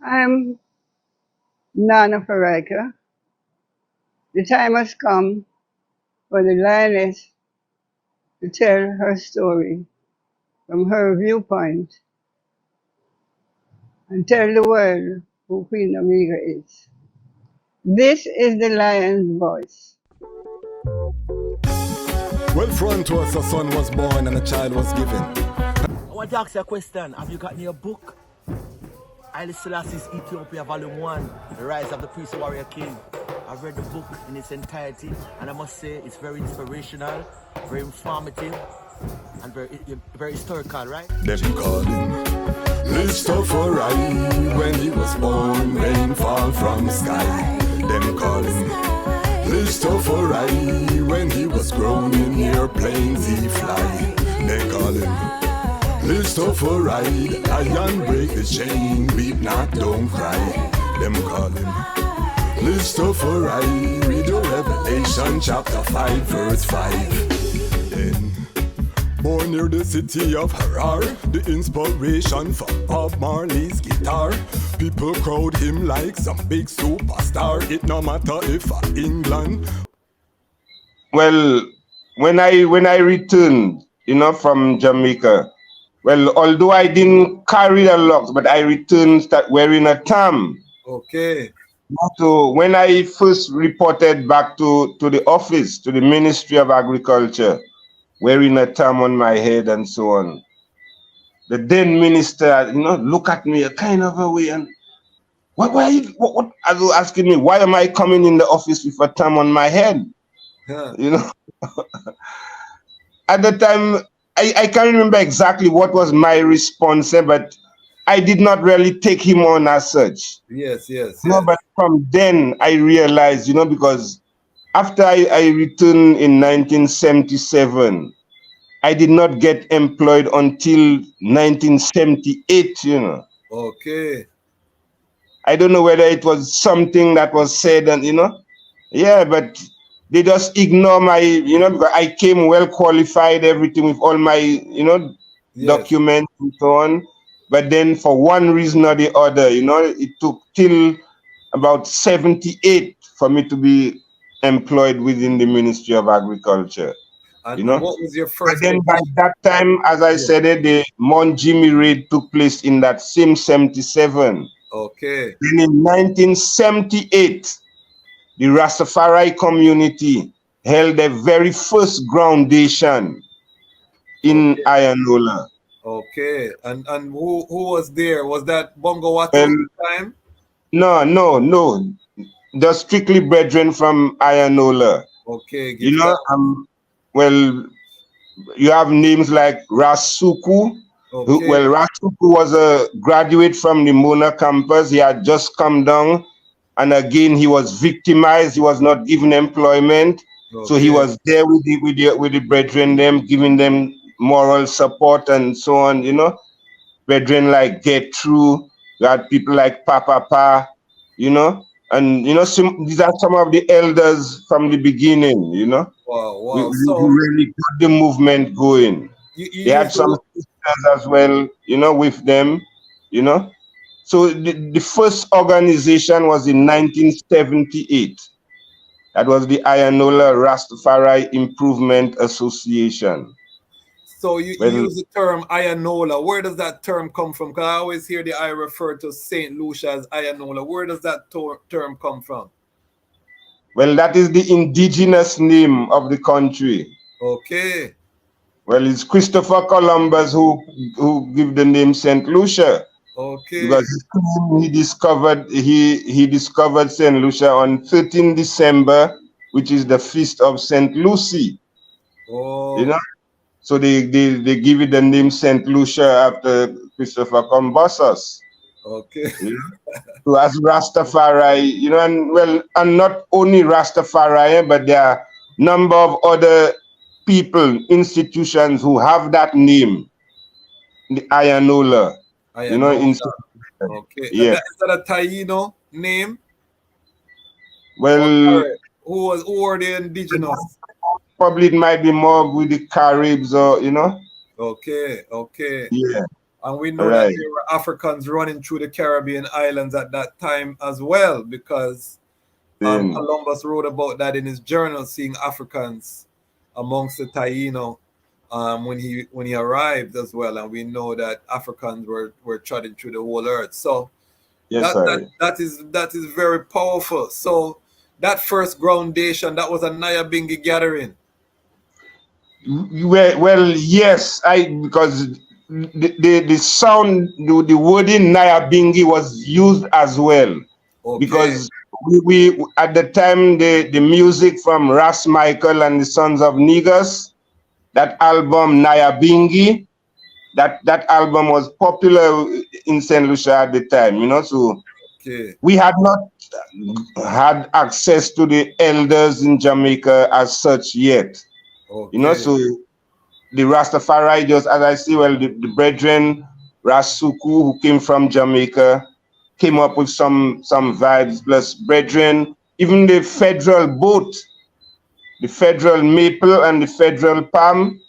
I'm Nana Farika. The time has come for the lioness to tell her story from her viewpoint and tell the world who Queen Omega is. This is the lion's voice. Well, front to us, a son was born and a child was given. I want to ask you a question. Have you got your book? Haile Selassie's Ethiopia Volume 1, The Rise of the Priest Warrior King. I've read the book in its entirety, and I must say it's very inspirational, very informative, and very historical, right? Them call him Tafari when he was born, rainfall from sky. Them call him Tafari when he was grown in airplanes he fly. They call him Tafari, lion break the chain, weep not, don't cry. Them call him Tafari, read your Revelation chapter 5 verse 5. Then born near the city of Harar, the inspiration for Bob Marley's guitar. People crowd him like some big superstar. It no matter if England. Well, when I returned, from Jamaica, well, although I didn't carry the locks, but I returned start wearing a tam. Okay. So when I first reported back to the office, to the Ministry of Agriculture, wearing a tam on my head and so on, the then minister, look at me a kind of a way and what are you asking me? Why am I coming in the office with a tam on my head? Yeah. At the time, I can't remember exactly what was my response, but I did not really take him on as such. Yes. No, but from then I realized, because after I returned in 1977, I did not get employed until 1978, Okay. I don't know whether it was something that was said and, but they just ignore my, because I came well qualified, everything with all my, Yes. documents and so on. But then for one reason or the other, it took till about 78 for me to be employed within the Ministry of Agriculture. And what was your first? And then by that time, as I said, the Mount Jimmy raid took place in that same 77. Okay. Then in 1978, the Rastafari community held their very first groundation in Ayanola. Okay. And who was there? Was that Bongo Wisely time? No. Just strictly brethren from Ayanola. Okay. Well, you have names like Rasuku. Okay. Well, Rasuku was a graduate from the Mona campus. He had just come down, and again he was victimized. He was not given employment, so he was there with the brethren, them giving them moral support and so on. Brethren like Get Through. You had people like Papa, and these are some of the elders from the beginning. Wow. We really got the movement going. They had some sisters as well, with them, So the first organization was in 1978. That was the Ayanola Rastafari Improvement Association. So you use the term Ayanola. Where does that term come from? Because I always hear I refer to St. Lucia as Ayanola. Where does that term come from? Well, that is the indigenous name of the country. Okay. Well, it's Christopher Columbus who gave the name St. Lucia. Okay. Because he discovered St. Lucia on 13 December, which is the feast of St. Lucy. Oh. So they give it the name St. Lucia after Christopher Columbus. Okay. So as Rastafari, and not only Rastafari, but there are a number of other people, institutions who have that name, the Ayanola. Okay. Yeah. Is that a Taino name? Well, who are the indigenous? Probably it might be more with the Caribs or, Okay. Yeah. And we know that there were Africans running through the Caribbean islands at that time as well, because Columbus wrote about that in his journal, seeing Africans amongst the Taino when he arrived as well. And we know that Africans were trotting through the whole earth. So that is very powerful. So that first groundation, that was a Nyabingi gathering. Well, yes, because the sound, the wording Nyabingi was used as well. Okay. Because we at the time the music from Ras Michael and the Sons of Negus, that album Nyabingi, that album was popular in St. Lucia at the time, you know, so we had not had access to the elders in Jamaica as such yet. You know, so the Rastafari, just as I see, well, the brethren Rasuku, who came from Jamaica, came up with some vibes, plus brethren, even the federal boat, the federal maple and the federal palm.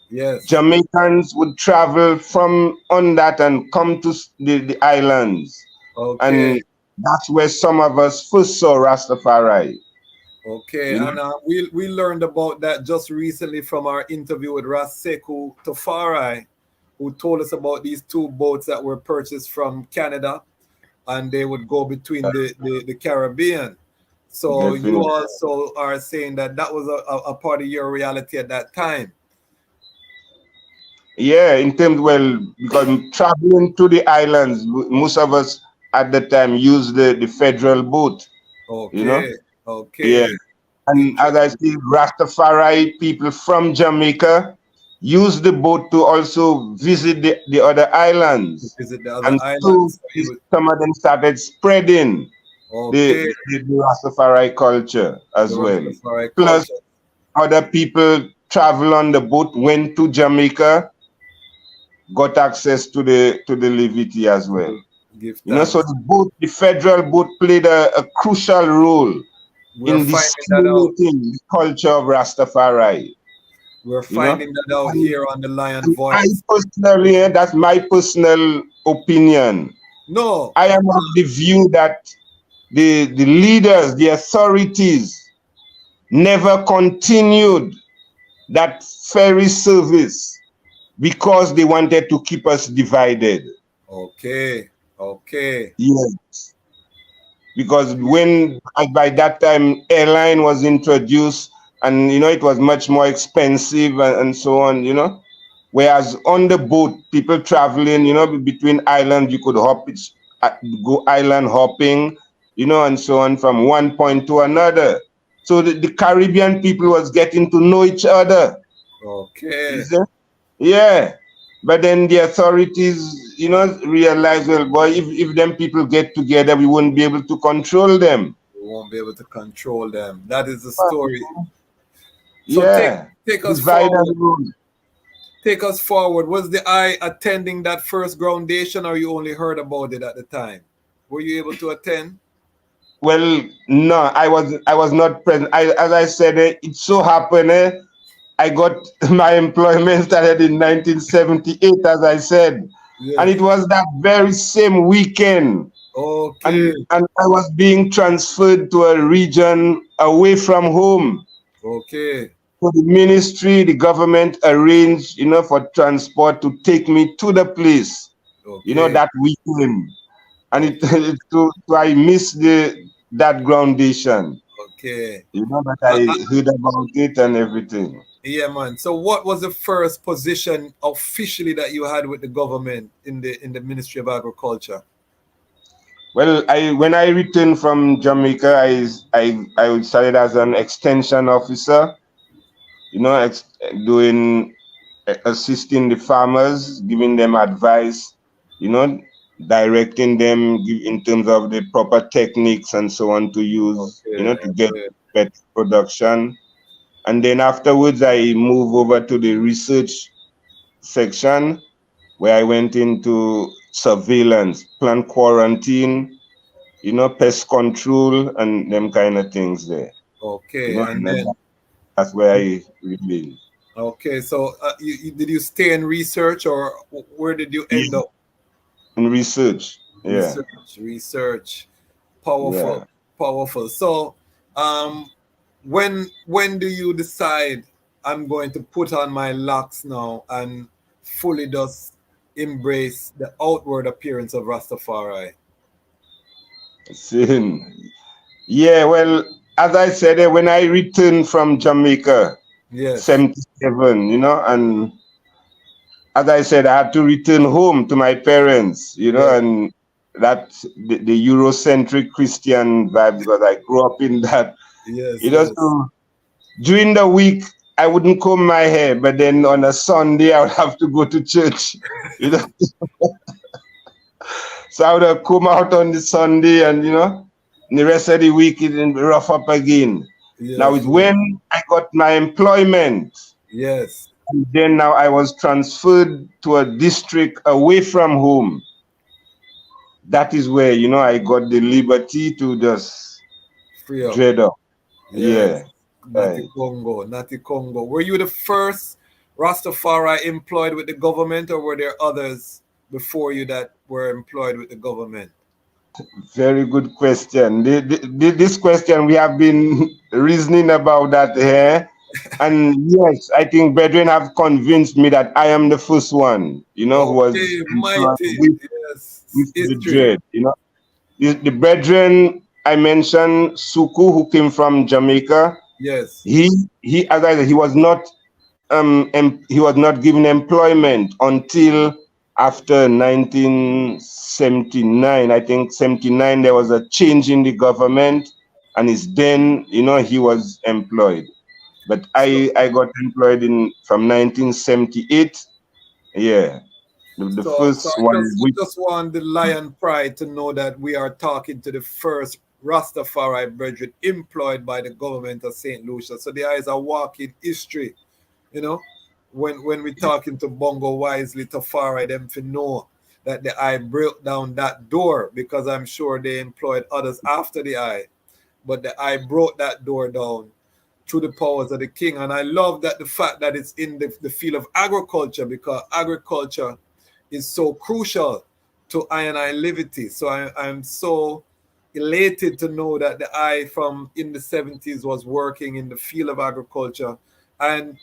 Yes. Jamaicans would travel from on that and come to the islands. Okay. And that's where some of us first saw Rastafari. Okay, and we learned about that just recently from our interview with Ras Tafari, who told us about these two boats that were purchased from Canada, and they would go between the Caribbean. So you also are saying that was a part of your reality at that time. Yeah, in terms, well, because traveling to the islands, most of us at the time used the federal boat. Okay. You know? Okay. Yeah. And as I see, Rastafari people from Jamaica use the boat to also visit the other islands. So some of them started spreading the Rastafari culture as well. Plus, other people travel on the boat, went to Jamaica, got access to the levity as well. You know, so the federal boat played a crucial role in disseminating the culture of Rastafari. We're finding that out here on the Lion Voice. I personally, that's my personal opinion. No. I am of the view that the leaders, the authorities, never continued that ferry service because they wanted to keep us divided. Okay. Okay. Yes. Because when by that time airline was introduced, and you know it was much more expensive and so on, you know. Whereas on the boat, people traveling, you know, between islands, you could go island hopping, you know, and so on from one point to another. So the Caribbean people was getting to know each other. Okay. Yeah. But then the authorities, you know, realized, well, boy, if them people get together, we won't be able to control them. We won't be able to control them. That is the story. So yeah. take us forward. Take us forward. Was the I attending that first groundation, or you only heard about it at the time? Were you able to attend? Well, no, I was not present. As I said, it so happened. I got my employment started in 1978, as I said, and it was that very same weekend. Okay. And I was being transferred to a region away from home. Okay. So the ministry, the government arranged, you know, for transport to take me to the place, you know, that weekend. And so I missed that groundation. Okay. You know, but I heard about it and everything. Yeah, man. So what was the first position officially that you had with the government in the Ministry of Agriculture? Well, when I returned from Jamaica, I started as an extension officer, you know, assisting the farmers, giving them advice, you know, directing them in terms of the proper techniques and so on to use, you know, to get better production. And then afterwards, I moved over to the research section, where I went into surveillance, plant quarantine, you know, pest control, and them kind of things there. Okay, you know, and then that's where I remain. Okay, so did you stay in research, or where did you end up? In research. Yeah. Research. Yeah. Powerful. So, when do you decide I'm going to put on my locks now and fully just embrace the outward appearance of Rastafari? Sin. Yeah, well, as I said, when I returned from Jamaica, Yes. 77, and as I said, I had to return home to my parents, Yes. and that the Eurocentric Christian vibe, because I grew up in that. Yes. So during the week, I wouldn't comb my hair, but then on a Sunday, I would have to go to church. So I would have come out on the Sunday, and the rest of the week it would be rough up again. Yes. Now it's when I got my employment. Yes. And then now I was transferred to a district away from home. That is where, I got the liberty to just Free up. dread up. Yes. Yeah. Natty Congo. Were you the first Rastafari employed with the government, or were there others before you that were employed with the government? Very good question. This question, we have been reasoning about that here. And yes, I think brethren have convinced me that I am the first one, who was mighty. With the dread. The brethren I mentioned, Suku, who came from Jamaica. Yes. He as I said, he was not given employment until after 1979. I think 79 there was a change in the government, and it's then he was employed. But I got employed from 1978. Yeah. The first one. Just want the lion pride to know that we are talking to the first Rastafari brethren employed by the government of St. Lucia. So the eyes are walking history, when we're talking to Bongo Wisely Tafari, them to know that the eye broke down that door, because I'm sure they employed others after the eye, but the eye broke that door down through the powers of the king. And I love that the fact that it's in the field of agriculture, because agriculture is so crucial to I and I liberty. So I'm so elated to know that the eye from in the 70s was working in the field of agriculture. And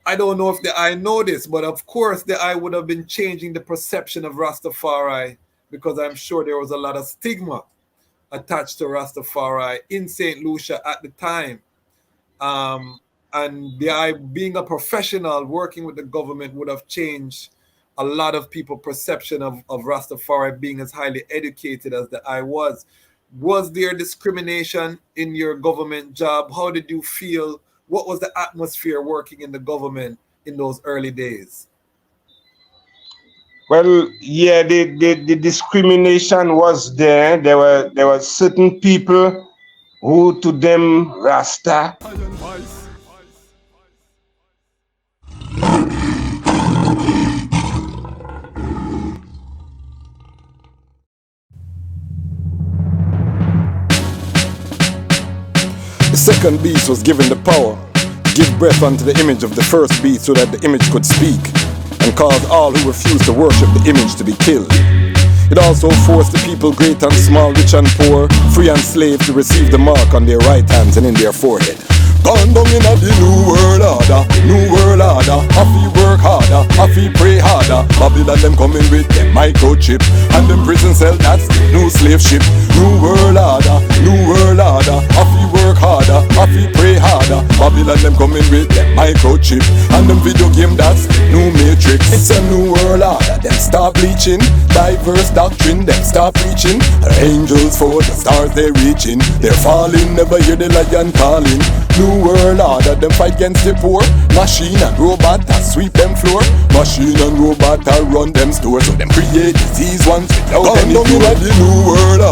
I don't know if the eye know this, but of course the eye would have been changing the perception of Rastafari, because I'm sure there was a lot of stigma attached to Rastafari in St. Lucia at the time. And the eye, being a professional working with the government, would have changed a lot of people's perception of Rastafari being as highly educated as the eye was. Was there discrimination in your government job? How did you feel? What was the atmosphere working in the government in those early days? Well, yeah, the discrimination was there. There were certain people who, to them, Rasta. The second beast was given the power to give breath unto the image of the first beast, so that the image could speak, and caused all who refused to worship the image to be killed. It also forced the people, great and small, rich and poor, free and slave, to receive the mark on their right hands and in their forehead. Gone down in the new world order, I feel work harder, I feel pray harder. Babylon them coming with them microchip, and them prison cell, that's new slave ship. New world order, I feel work harder, I feel pray harder. Babylon them coming with them microchip, and them video game, that's new matrix. It's a new world order, them start bleaching, diverse doctrine, them start preaching. Angels for the stars they reaching, they're falling, never hear the lion calling. New world order, them fight against the poor. Machine and robot that sweep them floor. Machine and robot that run them stores. So them create disease ones without any cure. The new world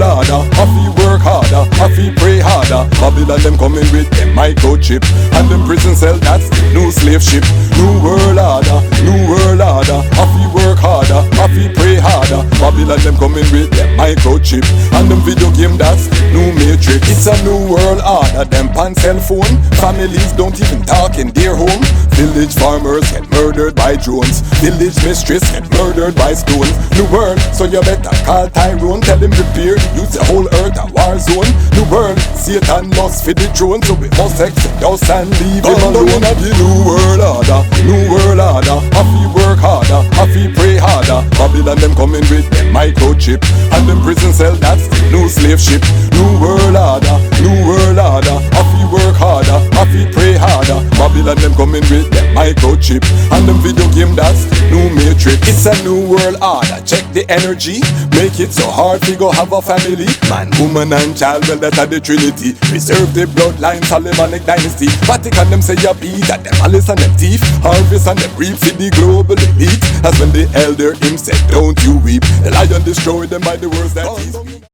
order, I feel work harder, I feel pray harder. Babylon them coming with them microchip, and them prison cell, that's new slave ship. New world order, I feel work harder, I feel pray harder. Babylon them coming with them microchip, and them video game, that's new matrix. It's a new world order, them pan cell phone. Families don't even talk in their home. Village farmers get murdered by drones. Village mistress get murdered by stones. New world, so you better call Tyrone. Tell him prepare, use the whole earth a war zone. New world, Satan lost for the throne, so we must exodus and leave him alone. In the new world order, new world order. Have to work harder, have to pray harder. Babylon them coming with them microchip, and them prison cell that's the new slave ship. New world order, new world order. Have to work harder, have to pray harder. Babylon them coming with them microchip, and them video game that's the new matrix. It's a new world order. Check the energy, make it so hard to go have a family. Man, woman and child, well that are the trinity. Preserve the bloodline, Solomonic dynasty. Vatican them say you beat at them malice and them thief. Harvest and them reap in the global elite. That's when the elder him said don't you weep. The lion destroyed them by the words that he